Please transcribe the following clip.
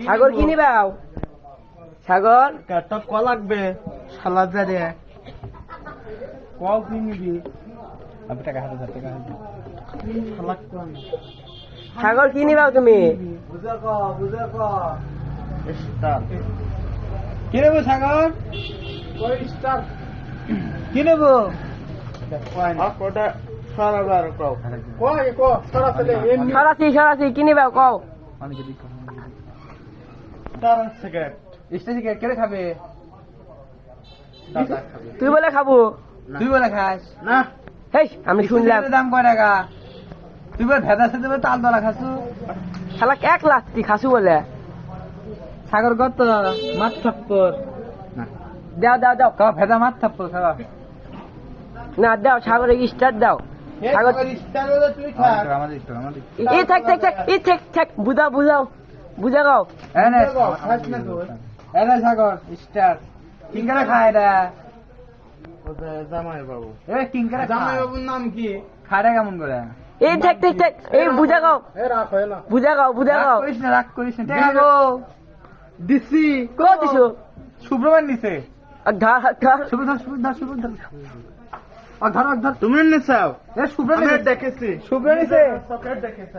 সাগর কি নিবাও? সাগর একটা ক লাগবে শালা জারে কও কি নিবি আমি টাকা হাতে ধরতে টাকা শালা কোন সাগর কি নিবাও তুমি? বুঝা ক স্টার কি নেব সাগর কই স্টার কি নেব কোটা সারাবার কও কই ক সারা চলে এমনি সরাসি কি নিবাও কও? আমি যদি তার সিগারেট স্টেজ সিগারেট কে খাবে দাদা খাবে তুই বলে খাবো? তুই বলে খাস না হেই আমি শুনলাম দাম কয় টাকা তুই বলে ভেদা সাথে তাল দলা খাসু শালা 1 লাখ তুই খাসু বলে। সাগর কত মাছ থাপ্পর না দাও দাও দাও কা ভেদা মাছ থাপ্পর খাওয়া না দাও সাগরে স্টার দাও। সাগর স্টার হলে তুই খা আমাদের এই থাক বুঝা গাও। এনে খাস না তো এনে সাগর স্টার কিংকারা খায় এটা জামাই বাবু এ কিংকারা জামাই বাবুর নাম কি খাড়া কেমন করে এই থাক এই বুঝা গাও। এ রাখ হয় না বুঝা গাও রাগ করিস না টাকা গো দিছি কো দিছো? শুভ্রমান নিছে ধর শুভ্রধর ধর তুমি নিছাও এ শুভ্র নিছে দেখেছি শুভ্র নিছে সকেট দেখেছে